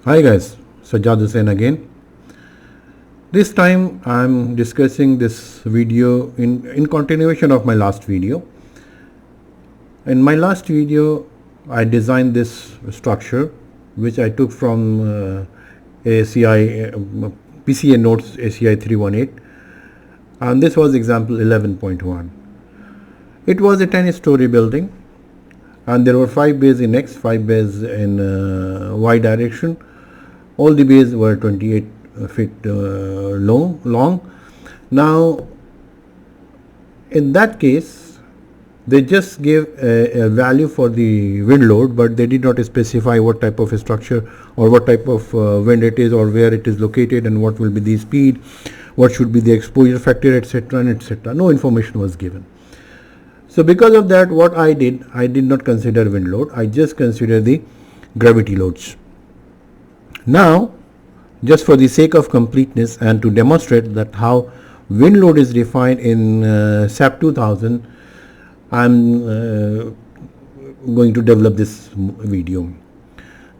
Hi guys, Sajjad Hussain again. This time I'm discussing this video in continuation of my last video. In my last video I designed this structure which I took from ACI PCA Notes ACI 318, and this was example 11.1. It was a 10-story building and there were 5 bays in X, 5 bays in Y direction. All the bays were 28 feet long. Now in that case they just gave a value for the wind load, but they did not specify what type of a structure or what type of wind it is or where it is located and what will be the speed, what should be the exposure factor, etc. and etc. No information was given. So because of that, what I did not consider wind load, I just consider the gravity loads. Now, just for the sake of completeness and to demonstrate that how wind load is defined in SAP 2000, I'm going to develop this video.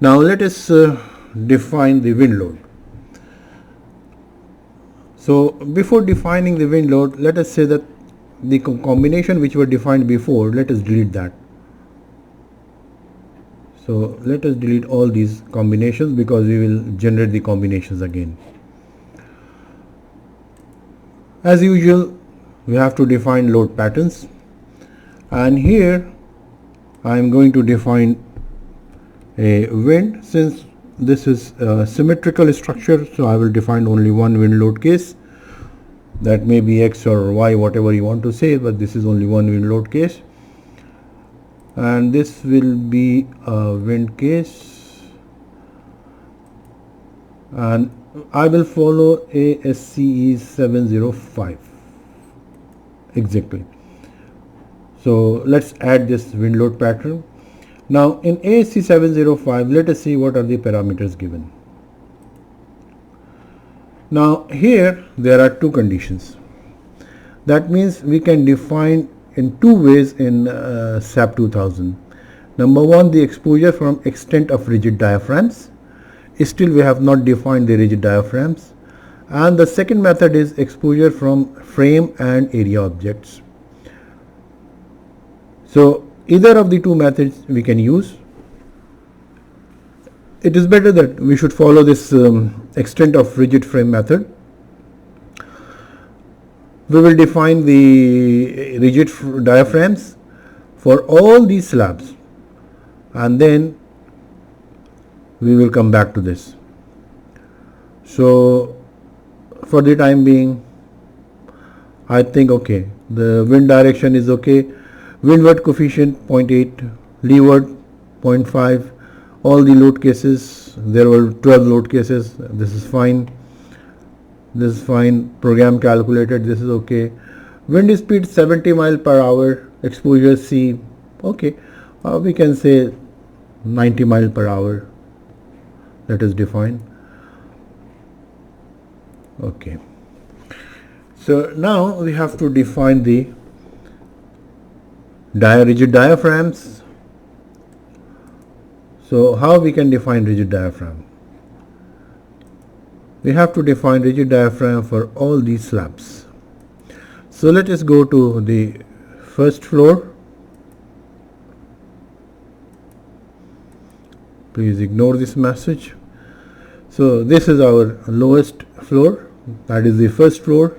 Now let us define the wind load. So before defining the wind load, let us say that the combination which were defined before, let us delete that. So let us delete all these combinations because we will generate the combinations again. As usual, we have to define load patterns, and here I am going to define a wind. Since this is a symmetrical structure, so I will define only one wind load case. That may be X or Y, whatever you want to say, but this is only one wind load case. And this will be a wind case, and I will follow ASCE 705 exactly. So let's add this wind load pattern. Now in ASCE 705, let us see what are the parameters given. Now here there are two conditions. That means we can define in two ways in SAP 2000. Number one, the exposure from extent of rigid diaphragms. Still we have not defined the rigid diaphragms. And the second method is exposure from frame and area objects. So either of the two methods we can use. It is better that we should follow this extent of rigid frame method. We will define the rigid diaphragms for all these slabs, and then we will come back to this. So for the time being, I think okay, the wind direction is okay, windward coefficient 0.8, leeward 0.5, all the load cases, there were 12 load cases, this is fine. This is fine. Program calculated, this is okay. Wind speed 70 mile per hour, exposure C, okay. We can say 90 mile per hour. Let us define. Okay. So now we have to define the rigid diaphragms. So how we can define rigid diaphragm? We have to define rigid diaphragm for all these slabs. So let us go to the first floor. Please ignore this message. So this is our lowest floor, that is the first floor.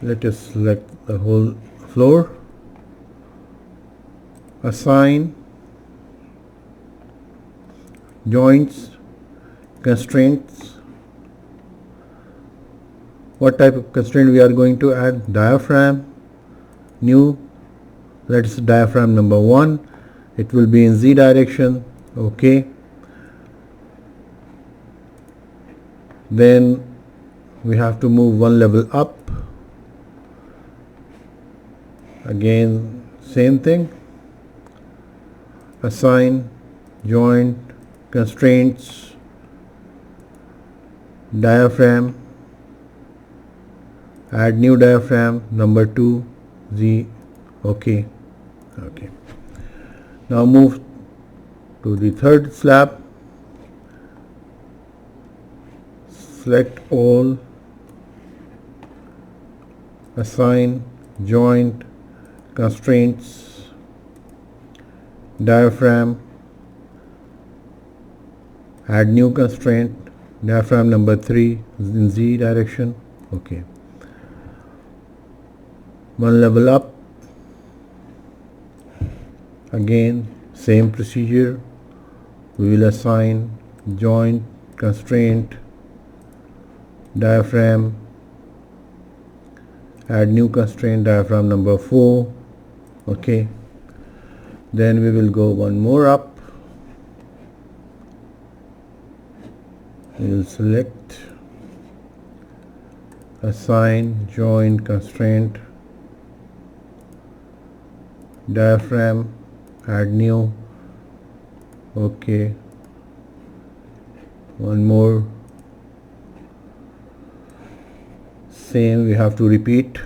Let us select the whole floor, assign joints, constraints. What type of constraint we are going to add? Diaphragm, new, let's diaphragm number 1, it will be in Z direction, okay. Then we have to move one level up, again same thing, assign joint, constraints, diaphragm, add new diaphragm number 2, Z, okay. Now move to the third slab. Select all, assign joint constraints, diaphragm, add new constraint, diaphragm number 3 in Z direction. Okay. One level up. Again, same procedure. We will assign joint constraint, diaphragm, add new constraint, diaphragm number 4. Okay. Then we will go one more up. We will select, assign joint constraint, diaphragm, add new. Okay. One more. Same we have to repeat.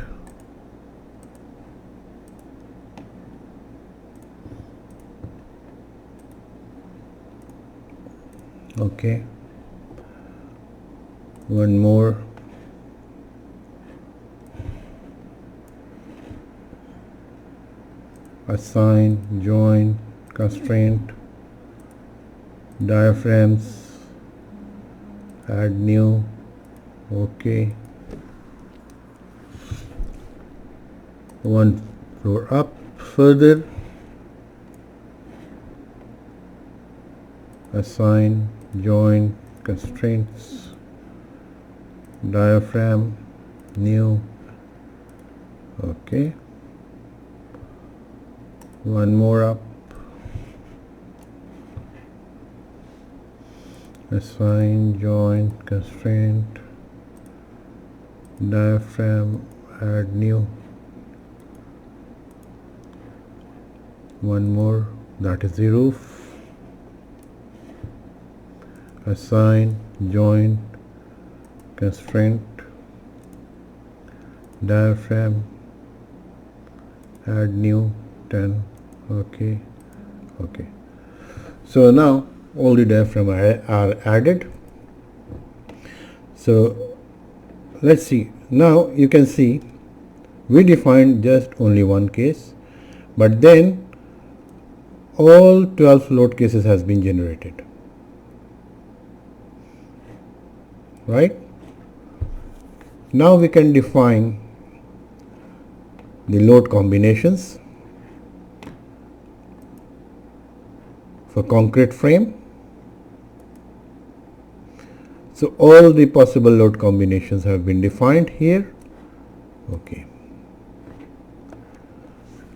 Okay. One more. Assign joint constraint, diaphragms, add new. Okay. One floor up further, assign joint constraints, diaphragm, new. Okay. One more up, assign joint constraint, diaphragm, add new. One more, that is the roof. Assign joint constraint, diaphragm, add new 10. Okay. Okay. So now all the diaphragm are added. So let's see. Now you can see we defined just only one case, but then all 12 load cases has been generated, right? Now we can define the load combinations for concrete frame. So all the possible load combinations have been defined here. Okay.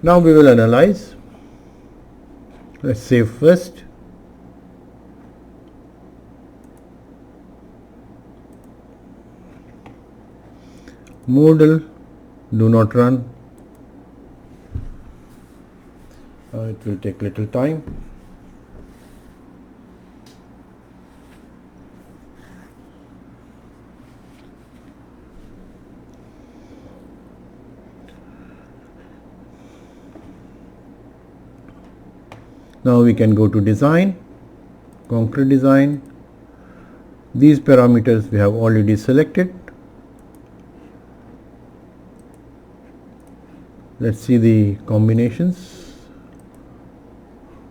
Now we will analyze. Let's save first. Moodle, do not run. It will take little time. Now we can go to design, concrete design. These parameters we have already selected. Let's see the combinations.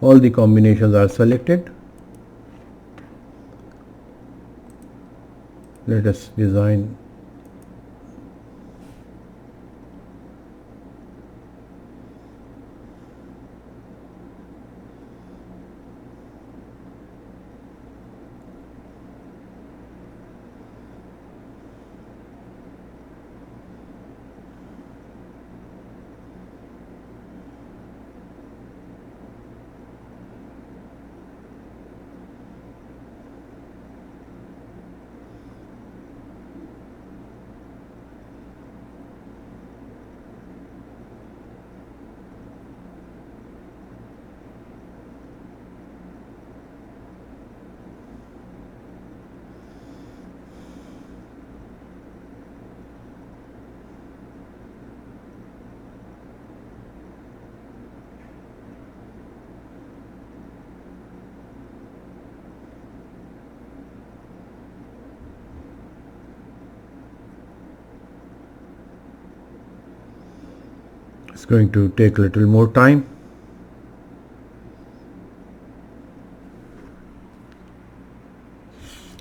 All the combinations are selected. Let us design . It's going to take a little more time.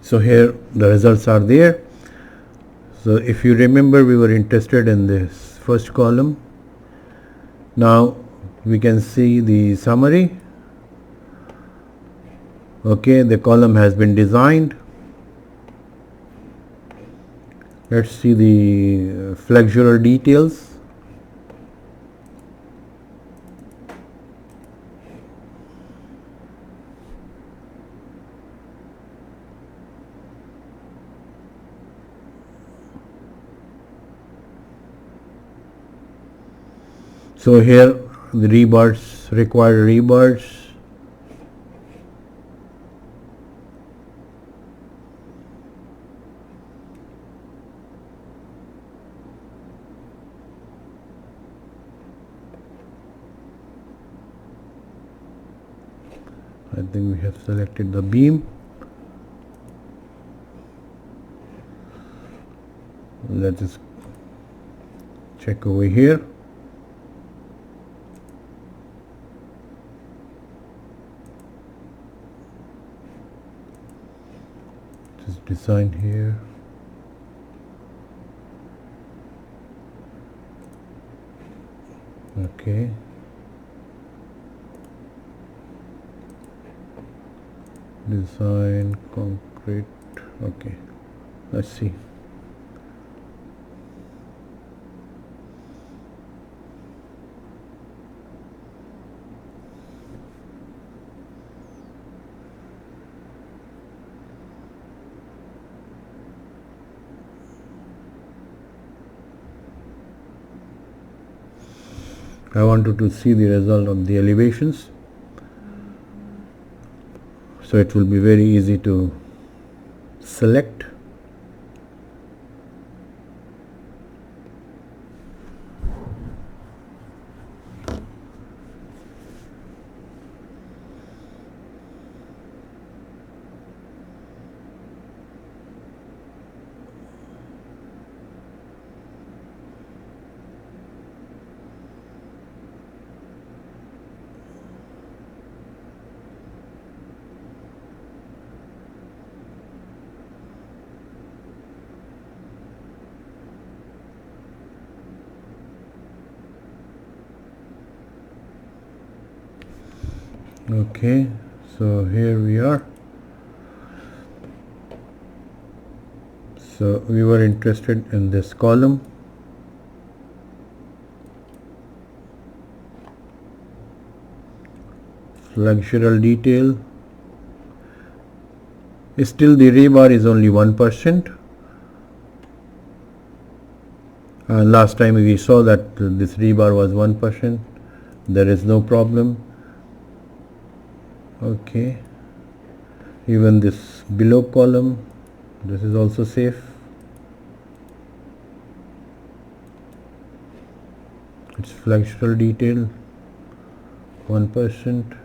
So here the results are there. So if you remember, we were interested in this first column. Now we can see the summary. Okay, the column has been designed. Let's see the flexural details. So here the rebars, required rebars. I think we have selected the beam. Let us check over here. Just design here. Okay. Design concrete. Okay, let's see. I wanted to see the result of the elevations, so it will be very easy to select. Okay, so here we are. So we were interested in this column. Flexural detail. Still the rebar is only 1%. Last time we saw that this rebar was 1%. There is no problem. Okay, even this below column, this is also safe. It's flexural detail 1%.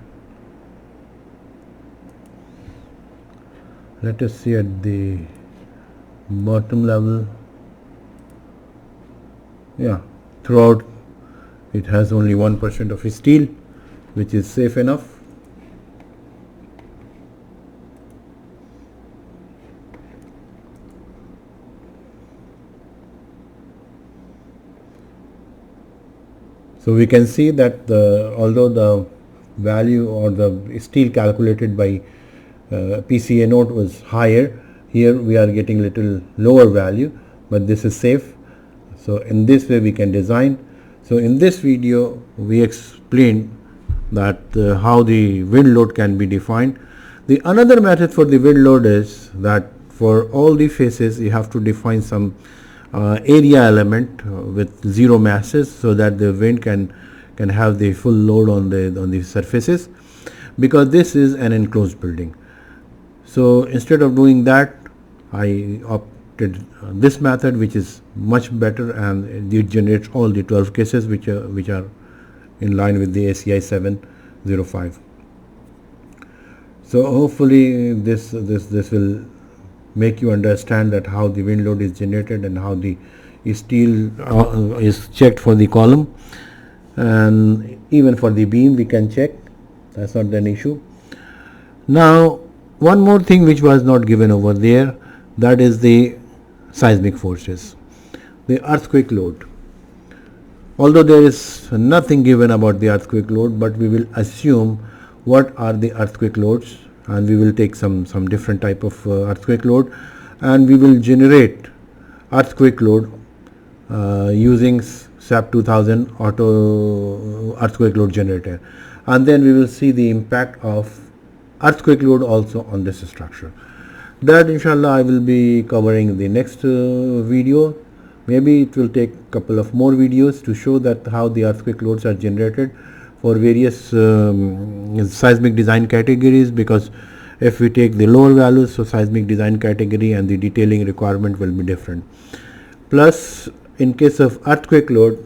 Let us see at the bottom level. Yeah, throughout it has only 1% of steel, which is safe enough. So we can see that although the value or the steel calculated by PCA note was higher, here we are getting little lower value, but this is safe. So in this way we can design. So in this video we explained that how the wind load can be defined. The another method for the wind load is that for all the faces you have to define some area element with zero masses, so that the wind can have the full load on the surfaces, because this is an enclosed building. So instead of doing that, I opted this method, which is much better, and it generates all the 12 cases which are in line with the ACI 705. So hopefully this will make you understand that how the wind load is generated and how the steel is checked for the column. and even for the beam we can check, that's not an issue. Now one more thing which was not given over there, that is the seismic forces, the earthquake load. Although there is nothing given about the earthquake load, but we will assume what are the earthquake loads, and we will take some different type of earthquake load, and we will generate earthquake load using SAP 2000 auto earthquake load generator, and then we will see the impact of earthquake load also on this structure. That inshallah I will be covering in the next video. Maybe it will take a couple of more videos to show that how the earthquake loads are generated for various seismic design categories, because if we take the lower values, so seismic design category and the detailing requirement will be different. Plus in case of earthquake load,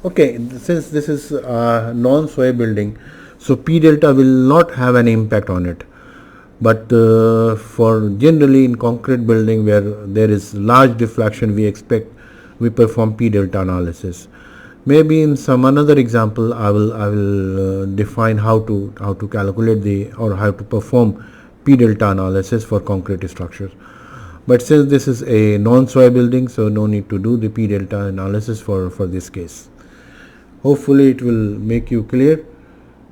okay, since this is a non-sway building, so P delta will not have an impact on it. But for generally in concrete building where there is large deflection, we perform P delta analysis. Maybe in some another example I will define how to calculate or how to perform P delta analysis for concrete structures. But since this is a non-sway building, so no need to do the P delta analysis for this case. Hopefully it will make you clear,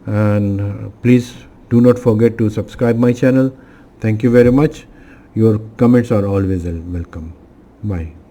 and please do not forget to subscribe my channel. Thank you very much. Your comments are always welcome. Bye.